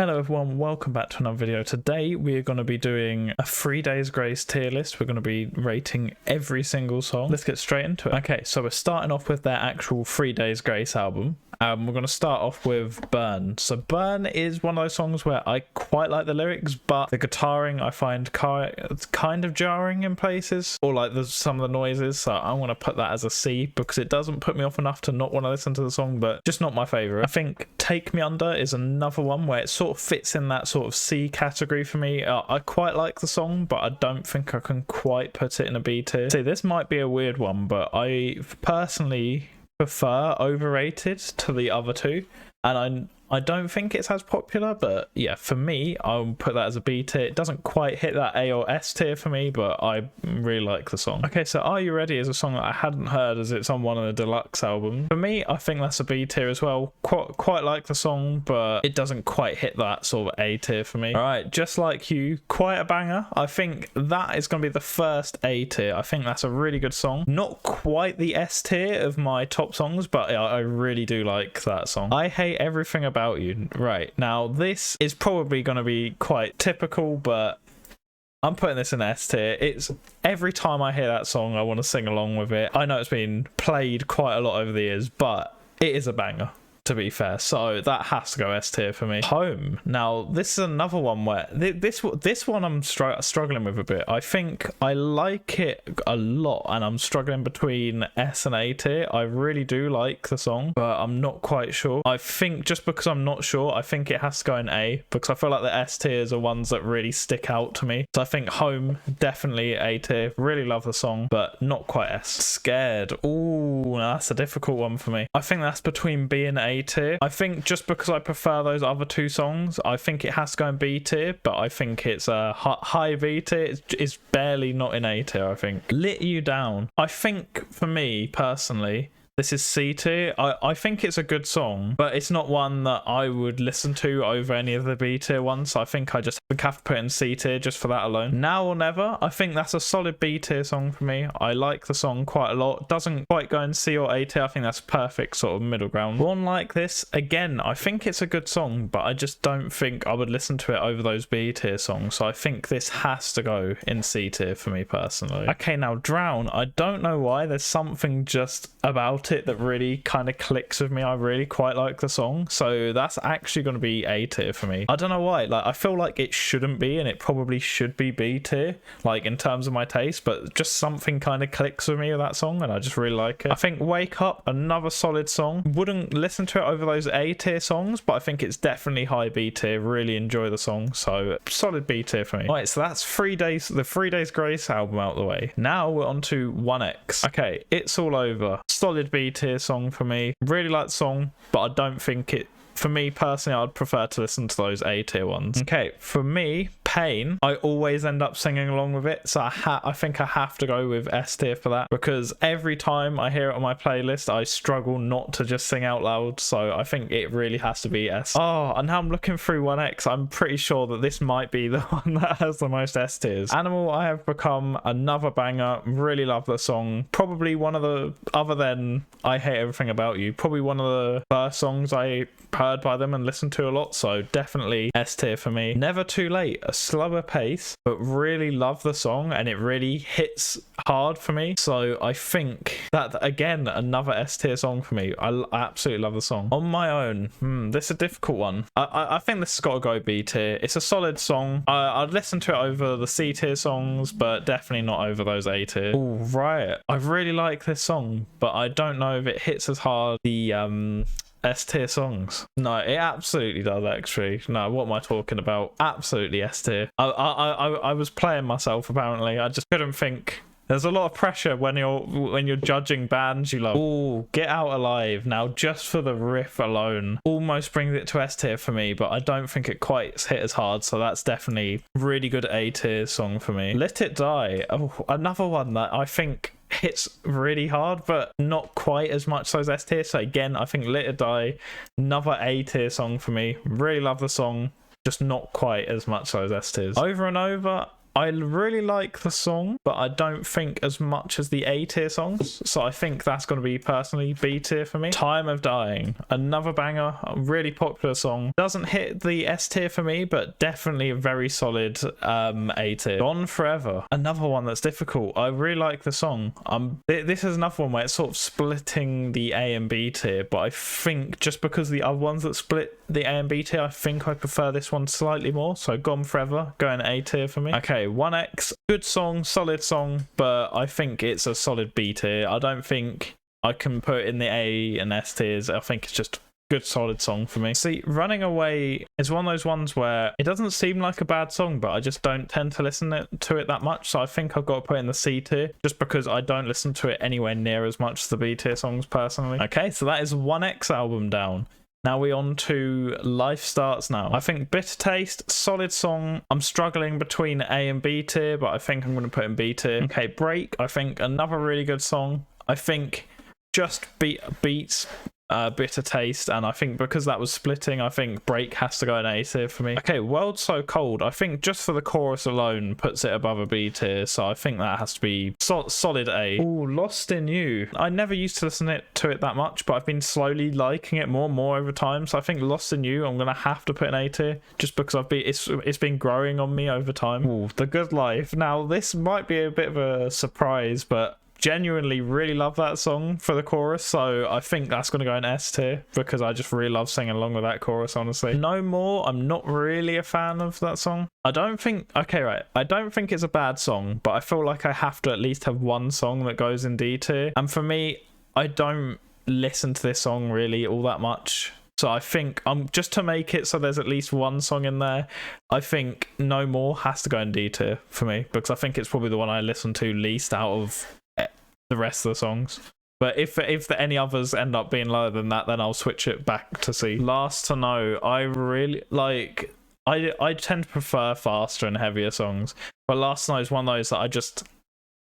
Hello everyone, welcome back to another video. Today we are going to be doing a 3 Days Grace tier list. We're going to be rating every single song. Let's get straight into it. Okay, so we're starting off with their actual 3 Days Grace album. We're going to start off with Burn. So Burn is one of those songs where I quite like the lyrics, but the guitaring I find kind of jarring in places, or like some of the noises. So I want to put that as a C because it doesn't put me off enough to not want to listen to the song, but just not my favorite. I think Take Me Under is another one where it sort of fits in that sort of C category for me. I quite like the song, but I don't think I can quite put it in a B tier. See, this might be a weird one, but I personally prefer Overrated to the other two, and I don't think it's as popular, but yeah, for me, I'll put that as a B tier. It doesn't quite hit that A or S tier for me, but I really like the song. Okay, so Are You Ready is a song that I hadn't heard as it's on one of the deluxe albums. For me, I think that's a B tier as well. Quite like the song, but it doesn't quite hit that sort of A tier for me. All right, Just Like You, quite a banger. I think that is going to be the first A tier. I think that's a really good song. Not quite the S tier of my top songs, but I really do like that song. I Hate Everything About You. Right, now this is probably going to be quite typical, but I'm putting this in S tier. It's every time I hear that song I want to sing along with it. I know it's been played quite a lot over the years, but it is a banger, to be fair, so that has to go S tier for me. Home. Now this is another one where this one I'm struggling with a bit. I think I like it a lot and I'm struggling between S and A tier. I really do like the song, but I'm not quite sure. I think just because I'm not sure, I think it has to go in A, because I feel like the S tiers are ones that really stick out to me. So I think Home, definitely A tier. Really love the song, but not quite S. Scared. Ooh, that's a difficult one for me. I think that's between B and A tier. I think just because I prefer those other two songs, I think it has to go in B tier, but I think it's a high B tier. It's barely not in A tier, I think. Let You Down. I think for me personally, this is C tier. I think it's a good song, but it's not one that I would listen to over any of the B tier ones. So I think I just have to put in C tier just for that alone. Now or Never, I think that's a solid B tier song for me. I like the song quite a lot. Doesn't quite go in C or A tier. I think that's perfect sort of middle ground. Born Like This, again, I think it's a good song, but I just don't think I would listen to it over those B tier songs. So I think this has to go in C tier for me personally. Okay, now Drown. I don't know why. There's something just about it that really kind of clicks with me. I really quite like the song, so that's actually going to be A tier for me. I don't know why, like I feel like it shouldn't be, and it probably should be B tier, like in terms of my taste, but just something kind of clicks with me with that song and I just really like it. I think Wake Up, another solid song. Wouldn't listen to it over those A tier songs, but I think it's definitely high B tier. Really enjoy the song, so solid B tier for me. All right, so that's the 3 Days Grace album out of the way. Now we're on to 1X. Okay, It's All Over, solid B tier song for me. Really like the song, but I don't think it, for me personally, I'd prefer to listen to those A tier ones. Okay, for me, Pain, I always end up singing along with it, so I think I have to go with S tier for that, because every time I hear it on my playlist I struggle not to just sing out loud, so I think it really has to be S. Oh, and now I'm looking through 1X, I'm pretty sure that this might be the one that has the most S tiers. Animal, I Have Become, another banger. Really love the song. Probably one of the, other than I Hate Everything About You, probably one of the first songs I heard by them and listened to a lot, so definitely S tier for me. Never Too Late, a slower pace, but really love the song and it really hits hard for me, so I think that, again, another S tier song for me. I absolutely love the song. On My Own, this is a difficult one. I think this has got to go B tier. It's a solid song. I'd listen to it over the C tier songs, but definitely not over those A tier. Oh, Riot, I really like this song, but I don't know if it hits as hard the S tier songs. No, it absolutely does actually. No, what am I talking about? Absolutely S tier. I was playing myself apparently. I just couldn't think. There's a lot of pressure when you're judging bands you love. Oh, Get Out Alive. Now, just for the riff alone, almost brings it to S tier for me, but I don't think it quite hit as hard, so that's definitely really good A tier song for me. Let It Die. Oh, another one that I think hits really hard, but not quite as much so as S tier. So again, I think Let It Die, another A tier song for me. Really love the song, just not quite as much so as S tiers. Over and Over, I really like the song, but I don't think as much as the A tier songs. So I think that's going to be personally B tier for me. Time of Dying, another banger, a really popular song. Doesn't hit the S tier for me, but definitely a very solid A tier. Gone Forever, another one that's difficult. I really like the song. This is another one where it's sort of splitting the A and B tier, but I think just because the other ones that split the A and B tier, I think I prefer this one slightly more. So Gone Forever, going A tier for me. Okay, 1X, good song, solid song, but I think it's a solid B tier. I don't think I can put it in the A and S tiers. I think it's just good solid song for me. See, Running Away is one of those ones where it doesn't seem like a bad song, but I just don't tend to listen to it that much, so I think I've got to put it in the C tier just because I don't listen to it anywhere near as much as the B tier songs personally. Okay, so that is 1X album down. Now we on to Life Starts Now. I think Bitter Taste, solid song. I'm struggling between A and B tier, but I think I'm going to put in B tier. Okay, Break, I think another really good song. I think just beats Bitter Taste, and I think because that was splitting, I think Break has to go in A tier for me. Okay, World So Cold, I think just for the chorus alone puts it above a B tier, so I think that has to be solid A. Ooh, Lost in You. I never used to listen to it that much, but I've been slowly liking it more and more over time, so I think Lost in You I'm gonna have to put in A tier just because it's been growing on me over time. Ooh, The Good Life. Now this might be a bit of a surprise, but genuinely really love that song for the chorus, so I think that's going to go in S tier because I just really love singing along with that chorus, honestly. No More, I'm not really a fan of that song. I don't think it's a bad song, but I feel like I have to at least have one song that goes in D tier, and for me, I don't listen to this song really all that much. So I think just to make it so there's at least one song in there, I think No More has to go in D tier for me because I think it's probably the one I listen to least out of the rest of the songs. But if any others end up being lower than that, then I'll switch it back to C. Last to Know, I really like. I tend to prefer faster and heavier songs, but Last to Know is one of those that I just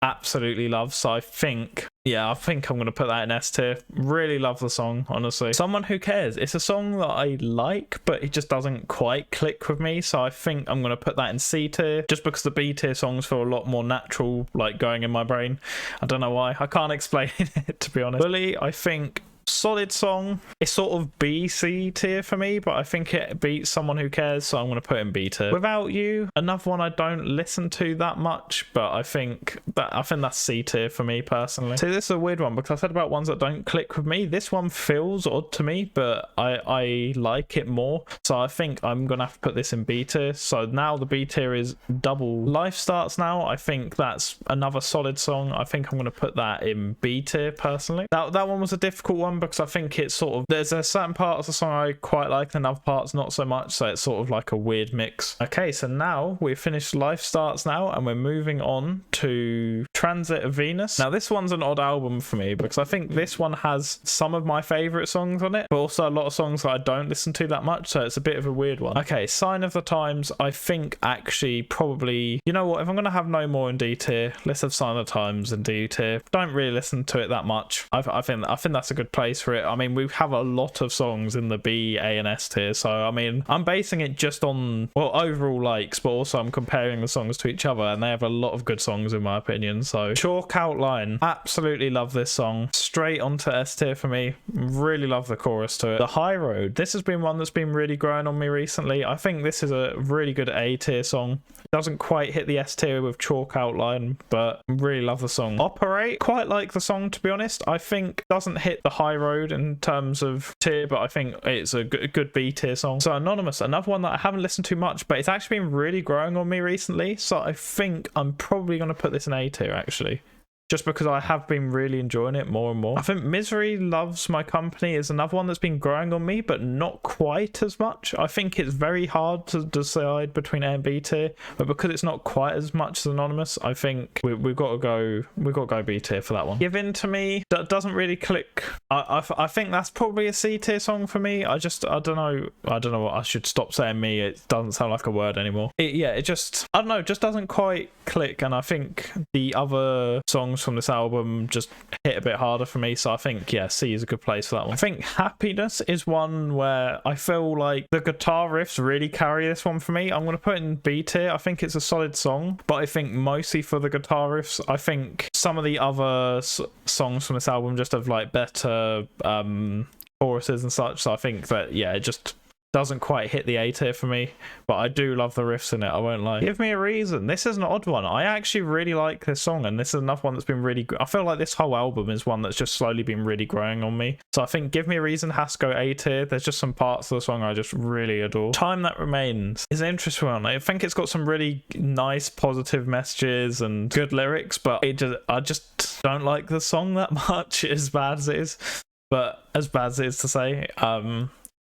absolutely love. So I think I'm going to put that in S tier. Really love the song, honestly. Someone Who Cares. It's a song that I like, but it just doesn't quite click with me. So I think I'm going to put that in C tier, just because the B tier songs feel a lot more natural, like going in my brain. I don't know why. I can't explain it, to be honest. Bully, I think solid song. It's sort of B C tier for me, but I think it beats Someone Who Cares, so I'm going to put in B tier. Without You, another one I don't listen to that much, but I think that's C tier for me personally. See, this is a weird one because I said about ones that don't click with me. This one feels odd to me, but I like it more, so I think I'm gonna have to put this in B tier. So now the B tier is Double. Life Starts Now, I think that's another solid song. I think I'm gonna put that in B tier personally. That one was a difficult one because I think it's sort of, there's a certain part of the song I quite like and other parts not so much, so it's sort of like a weird mix. Okay, so now we've finished Life Starts Now and we're moving on to Transit of Venus. Now this one's an odd album for me because I think this one has some of my favorite songs on it, but also a lot of songs that I don't listen to that much, so it's a bit of a weird one. Okay, Sign of the Times, I think actually probably, you know what, if I'm gonna have No More in D tier, let's have Sign of the Times in D tier. Don't really listen to it that much. I think that's a good place for it. I mean, we have a lot of songs in the B, A and S tier, so I mean, I'm basing it just on, well, overall likes, but also I'm comparing the songs to each other, and they have a lot of good songs in my opinion. So Chalk Outline, absolutely love this song. Straight onto S tier for me. Really love the chorus to it. The High Road, this has been one that's been really growing on me recently. I think this is a really good A tier song. Doesn't quite hit the S tier with Chalk Outline, but really love the song. Operate, quite like the song, to be honest. I think doesn't hit the High Road in terms of tier, but I think it's a good B tier song. So Anonymous, another one that I haven't listened to much, but it's actually been really growing on me recently, so I think I'm probably going to put this in A tier actually, just because I have been really enjoying it more and more. I think Misery Loves My Company is another one that's been growing on me, but not quite as much. I think it's very hard to decide between A and B tier, but because it's not quite as much as Anonymous, I think we've got to go B tier for that one. Give In To Me, that doesn't really click I think that's probably a C tier song for me. I don't know what I should stop saying. Me, it doesn't sound like a word anymore. It just, I don't know, just doesn't quite click. And I think the other songs from this album just hit a bit harder for me. So I think, yeah, C is a good place for that one. I think Happiness is one where I feel like the guitar riffs really carry this one for me. I'm going to put it in B tier. I think it's a solid song, but I think mostly for the guitar riffs. I think some of the other songs from this album just have like better choruses and such. So I think that, yeah, it just doesn't quite hit the A tier for me, but I do love the riffs in it, I won't lie. Give Me a Reason. This is an odd one. I actually really like this song, and this is another one that's been really I feel like this whole album is one that's just slowly been really growing on me. So I think Give Me a Reason has to go A tier. There's just some parts of the song I just really adore. Time That Remains is an interesting one. I think it's got some really nice positive messages and good lyrics, but I just don't like the song that much, as bad as it is. But as bad as it is to say,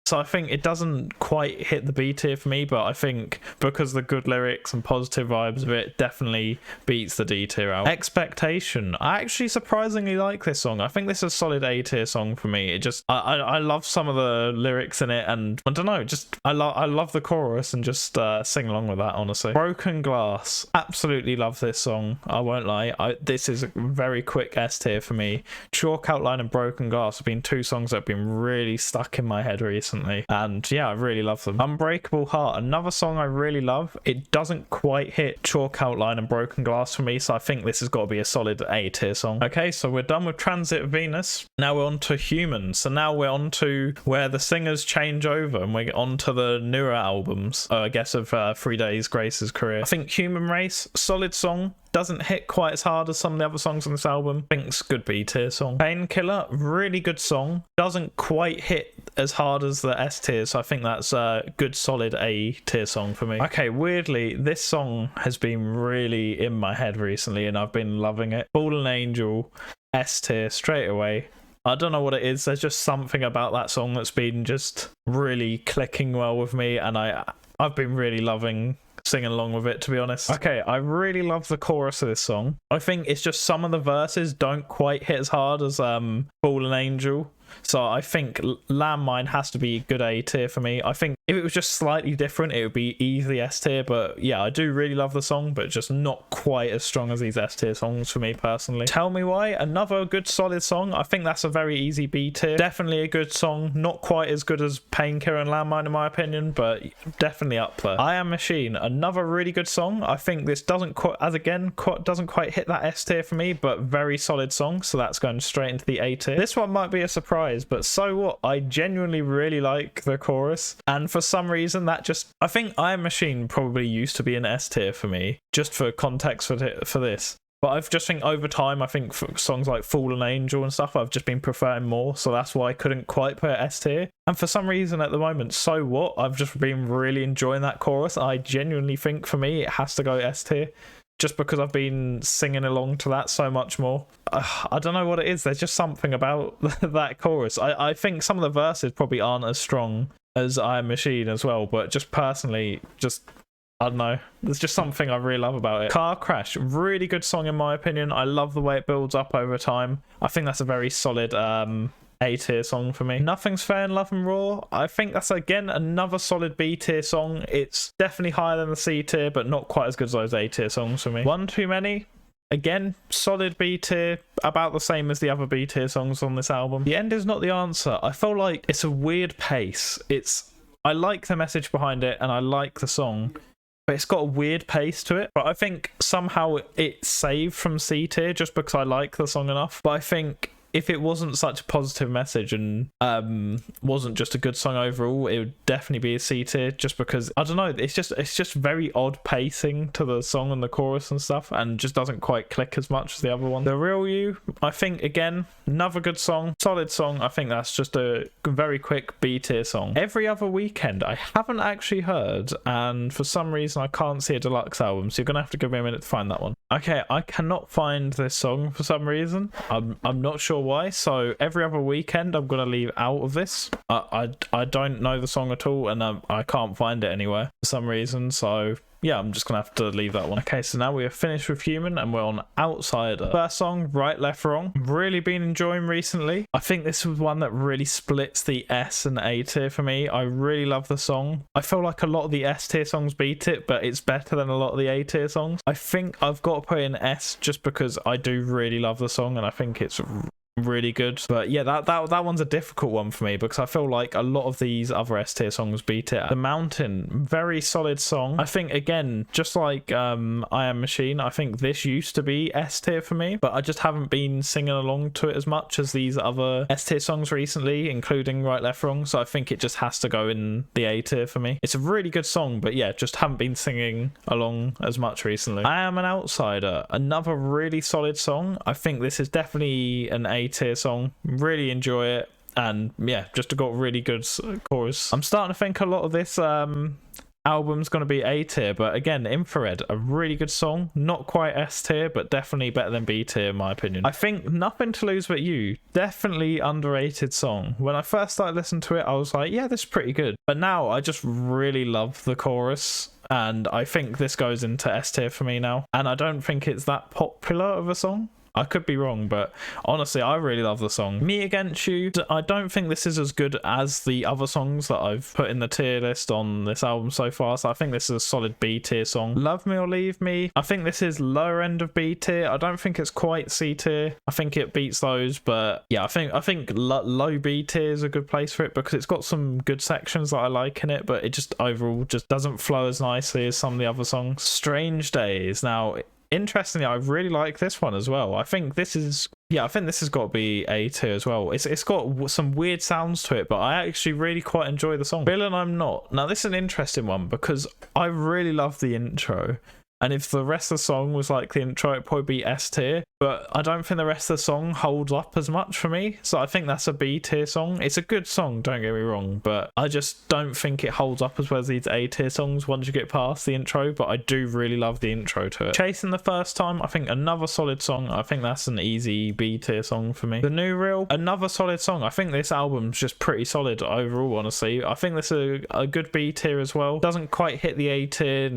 so I think it doesn't quite hit the B tier for me, but I think because the good lyrics and positive vibes of it definitely beats the D tier out. Expectation. I actually surprisingly like this song. I think this is a solid A tier song for me. It just, I love some of the lyrics in it, and I don't know, just I love the chorus and just sing along with that, honestly. Broken Glass. Absolutely love this song. I won't lie. This is a very quick S tier for me. Chalk Outline and Broken Glass have been two songs that have been really stuck in my head recently. And yeah, I really love them. Unbreakable Heart, another song I really love. It doesn't quite hit Chalk Outline and Broken Glass for me, so I think this has got to be a solid A tier song. Okay, so we're done with Transit Venus. Now we're on to Human. So now we're on to where the singers change over and we're on to the newer albums, I guess, of 3 Days Grace's career. I think Human Race, solid song. Doesn't hit quite as hard as some of the other songs on this album. I think it's a good B tier song. Painkiller, really good song. Doesn't quite hit as hard as the S tier, so I think that's a good solid A tier song for me. Okay, weirdly, this song has been really in my head recently and I've been loving it. Fallen Angel, S tier straight away. I don't know what it is. There's just something about that song that's been just really clicking well with me, and I've been really loving singing along with it, to be honest. Okay, I really love the chorus of this song. I think it's just some of the verses don't quite hit as hard as Fallen Angel. So I think Landmine has to be good A tier for me. I think if it was just slightly different, it would be easily S tier. But yeah, I do really love the song, but just not quite as strong as these S tier songs for me personally. Tell Me Why, another good solid song. I think that's a very easy B tier. Definitely a good song. Not quite as good as Painkiller and Landmine in my opinion, but definitely up there. I Am Machine, another really good song. I think this doesn't quite hit that S tier for me, but very solid song. So that's going straight into the A tier. This one might be a surprise, but so what? I genuinely really like the chorus, and for some reason I think I Am Machine probably used to be an S tier for me, just for context for this. But I've just think over time, I think for songs like Fallen Angel and stuff, I've just been preferring more, so that's why I couldn't quite put it S tier. And for some reason at the moment, So What, I've just been really enjoying that chorus. I genuinely think for me it has to go S tier, just because I've been singing along to that so much more. I don't know what it is. There's just something about that chorus. I think some of the verses probably aren't as strong as I Am Machine as well, but just personally, I don't know. There's just something I really love about it. Car Crash, really good song in my opinion. I love the way it builds up over time. I think that's a very solid A tier song for me. Nothing's Fair in Love and Raw, I think that's again another solid B tier song. It's definitely higher than the C tier, but not quite as good as those A tier songs for me. One Too Many, again solid B tier, about the same as the other B tier songs on this album. The End Is Not the Answer, I feel like it's a weird pace. I like the message behind it and I like the song, but it's got a weird pace to it. But I think somehow it's saved from C tier just because I like the song enough. But I think if it wasn't such a positive message and wasn't just a good song overall, it would definitely be a C tier, just because I don't know, it's just very odd pacing to the song and the chorus and stuff, and just doesn't quite click as much as the other one. The Real You, I think again another good song, solid song. I think that's just a very quick B tier song. Every Other Weekend I haven't actually heard, and for some reason I can't see a deluxe album, so you're gonna have to give me a minute to find that one. Okay, I cannot find this song for some reason. I'm not sure why, so Every Other Weekend I'm gonna leave out of this. I don't know the song at all, and I can't find it anywhere for some reason, so yeah, I'm just gonna have to leave that one. Okay, so now we are finished with Human and we're on Outsider. First song, Right Left Wrong. Really been enjoying recently. I think this was one that really splits the S and A tier for me. I really love the song. I feel like a lot of the S tier songs beat it, but it's better than a lot of the A tier songs. I think I've got to put in S just because I do really love the song and I think it's really good. But yeah, that one's a difficult one for me because I feel like a lot of these other S tier songs beat it. The Mountain, very solid song. I think again, just like I Am Machine, I think this used to be S tier for me, but I just haven't been singing along to it as much as these other S tier songs recently, including Right Left Wrong. So I think it just has to go in the A tier for me. It's a really good song, but yeah, just haven't been singing along as much recently. I Am an Outsider, another really solid song. I think this is definitely an A tier song. Really enjoy it, and yeah, just got really good chorus. I'm starting to think a lot of this album's going to be A tier, but again, Infrared, a really good song. Not quite S tier, but definitely better than B tier in my opinion. I think Nothing to Lose But You, definitely underrated song. When I first started listening to it, I was like, yeah, this is pretty good, but now I just really love the chorus, and I think this goes into S tier for me now, and I don't think it's that popular of a song. I could be wrong, but honestly, I really love the song. Me Against You, I don't think this is as good as the other songs that I've put in the tier list on this album so far, so I think this is a solid B tier song. Love Me or Leave Me, I think this is lower end of B tier. I don't think it's quite C tier. I think it beats those, but yeah, I think low B tier is a good place for it because it's got some good sections that I like in it, but it just overall just doesn't flow as nicely as some of the other songs. Strange Days, now interestingly, I really like this one as well. I think this has got to be A tier as well. It's got some weird sounds to it, but I actually really quite enjoy the song. Villain I'm Not. Now this is an interesting one because I really love the intro, and if the rest of the song was like the intro, it'd probably be S tier, but I don't think the rest of the song holds up as much for me, so I think that's a B tier song. It's a good song, don't get me wrong, but I just don't think it holds up as well as these A tier songs once you get past the intro, but I do really love the intro to it. Chasing the First Time, I think another solid song. I think that's an easy B tier song for me. The New Real, another solid song. I think this album's just pretty solid overall, honestly. I think this is a good B tier as well. Doesn't quite hit the A tier,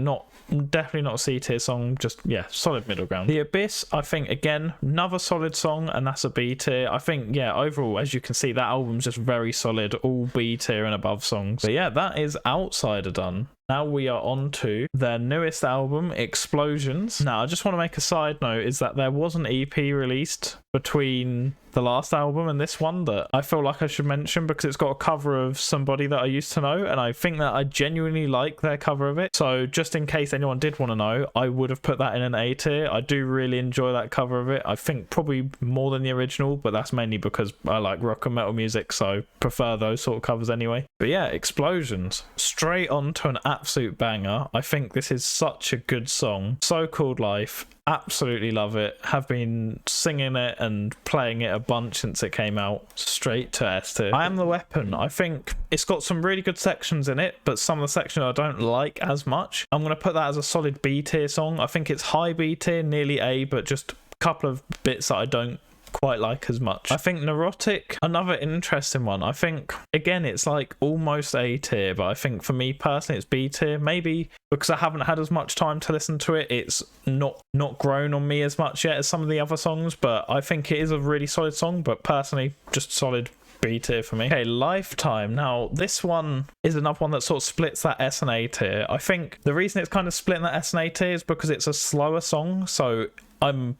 definitely not a C tier song, just yeah, solid middle ground. The Abyss, I think again, another solid song, and that's a B tier. I think yeah, overall, as you can see, that album's just very solid, all B tier and above songs. But yeah, that is Outsider done. Now we are on to their newest album, Explosions. Now I just want to make a side note, is that there was an EP released between the last album and this one that I feel like I should mention because it's got a cover of somebody that I used to know, and I think that I genuinely like their cover of it. So just in case anyone did want to know, I would have put that in an A tier. I do really enjoy that cover of it. I think probably more than the original, but that's mainly because I like rock and metal music, so prefer those sort of covers anyway. But yeah, Explosions, straight on to an absolute banger. I think this is such a good song. So Called Life, absolutely love it. Have been singing it and playing it a bunch since it came out. Straight to S tier. I Am the Weapon, I think it's got some really good sections in it, but some of the sections I don't like as much. I'm going to put that as a solid B tier song. I think it's high B tier, nearly A, but just a couple of bits that I don't quite like as much. I think Neurotic, another interesting one. I think again it's like almost A tier, but I think for me personally it's B tier, maybe because I haven't had as much time to listen to it. It's not grown on me as much yet as some of the other songs, but I think it is a really solid song, but personally just solid B tier for me. Okay, Lifetime. Now this one is another one that sort of splits that S and A tier. I think the reason it's kind of splitting that S and A tier is because it's a slower song, so I'm,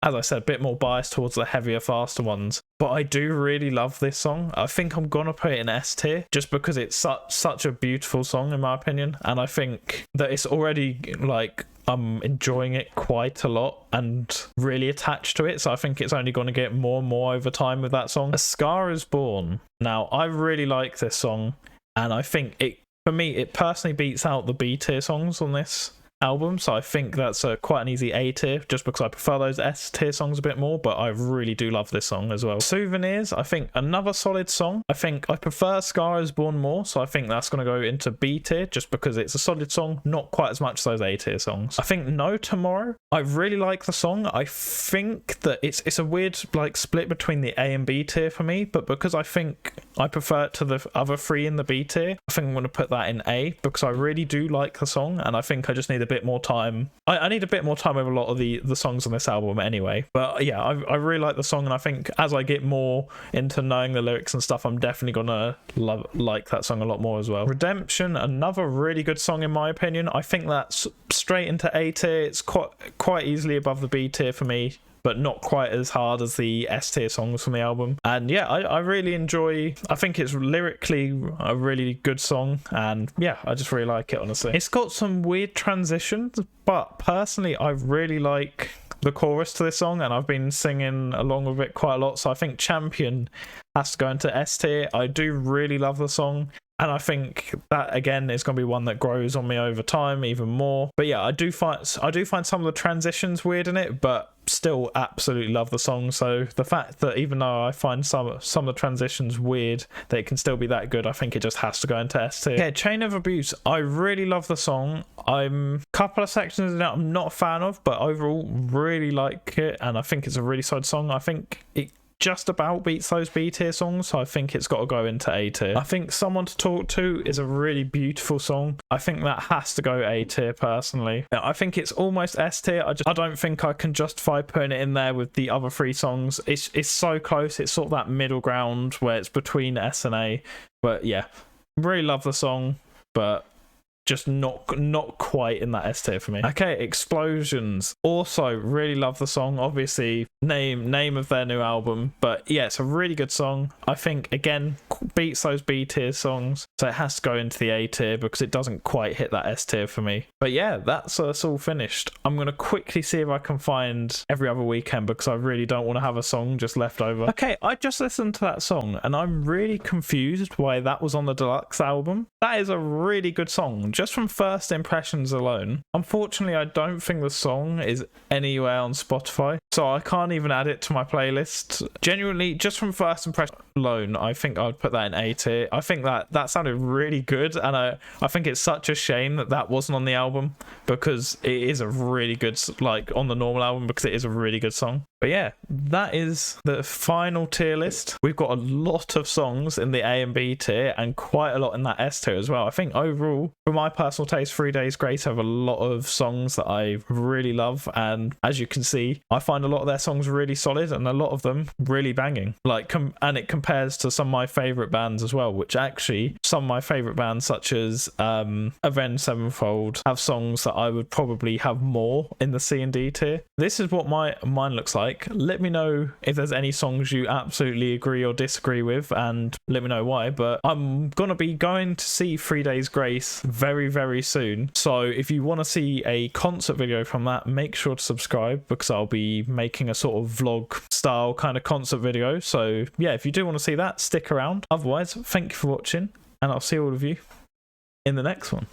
as I said, a bit more biased towards the heavier, faster ones. But I do really love this song. I think I'm gonna put it in S tier just because it's such a beautiful song in my opinion, and I think that it's already like I'm enjoying it quite a lot and really attached to it, so I think it's only going to get more and more over time with that song. A Scar Is Born. Now I really like this song, and I think it, for me, it personally beats out the B tier songs on this album, so I think that's quite an easy A tier, just because I prefer those S tier songs a bit more, but I really do love this song as well. Souvenirs, I think another solid song. I think I prefer Scar Is Born more, so I think that's going to go into B tier, just because it's a solid song, not quite as much as those A tier songs. I think No Tomorrow, I really like the song. I think that it's a weird like split between the A and B tier for me, but because I think I prefer it to the other three in the B tier, I think I'm going to put that in A, because I really do like the song, and I think I just need a bit more time. I need a bit more time with a lot of the songs on this album anyway, but yeah, I really like the song, and I think as I get more into knowing the lyrics and stuff, I'm definitely gonna like that song a lot more as well. Redemption, another really good song in my opinion. I think that's straight into A tier. It's quite easily above the B tier for me, but not quite as hard as the S tier songs from the album. And yeah, I really enjoy, I think it's lyrically a really good song, and yeah, I just really like it, honestly. It's got some weird transitions, but personally I really like the chorus to this song, and I've been singing along with it quite a lot, so I think Champion has to go into S tier. I do really love the song, and I think that again is going to be one that grows on me over time even more. But yeah, I do find some of the transitions weird in it, but still absolutely love the song. So the fact that even though I find some of the transitions weird, that it can still be that good, I think it just has to go into S tier. Yeah, Chain of Abuse, I really love the song. I'm a couple of sections in it I'm not a fan of, but overall really like it, and I think it's a really solid song. I think it just about beats those B tier songs, so I think it's got to go into A tier. I think Someone to Talk To is a really beautiful song. I think that has to go A tier personally. I think it's almost S tier. I don't think I can justify putting it in there with the other three songs. It's so close. It's sort of that middle ground where it's between S and A. But yeah, really love the song, but just not quite in that S tier for me. Okay, Explosions, also really love the song. Obviously name of their new album, but yeah, it's a really good song. I think again beats those B tier songs, so it has to go into the A tier because it doesn't quite hit that S tier for me. But yeah, that's all finished. I'm gonna quickly see if I can find Every Other Weekend, because I really don't want to have a song just left over. Okay, I just listened to that song and I'm really confused why that was on the deluxe album. That is a really good song, just from first impressions alone. Unfortunately, I don't think the song is anywhere on Spotify, so I can't even add it to my playlist. Genuinely, just from first impression alone, I think I would put that in A tier. I think that sounded really good, and I think it's such a shame that wasn't on the album, because it is a really good, like on the normal album, because it is a really good song. But yeah, that is the final tier list. We've got a lot of songs in the A and B tier, and quite a lot in that S tier as well. I think overall, for my personal taste, 3 Days Grace have a lot of songs that I really love, and as you can see, I find a lot of their songs really solid and a lot of them really banging. Like, and it compares to some of my favourite bands as well, which actually some of my favourite bands such as Avenged Sevenfold have songs that I would probably have more in the C and D tier. This is what mine looks like. Let me know if there's any songs you absolutely agree or disagree with, and let me know why. But I'm gonna be going to see 3 Days Grace very, very soon, so if you want to see a concert video from that, make sure to subscribe, because I'll be making a sort of vlog style kind of concert video. So yeah, if you do want to see that, stick around. Otherwise, thank you for watching, and I'll see all of you in the next one.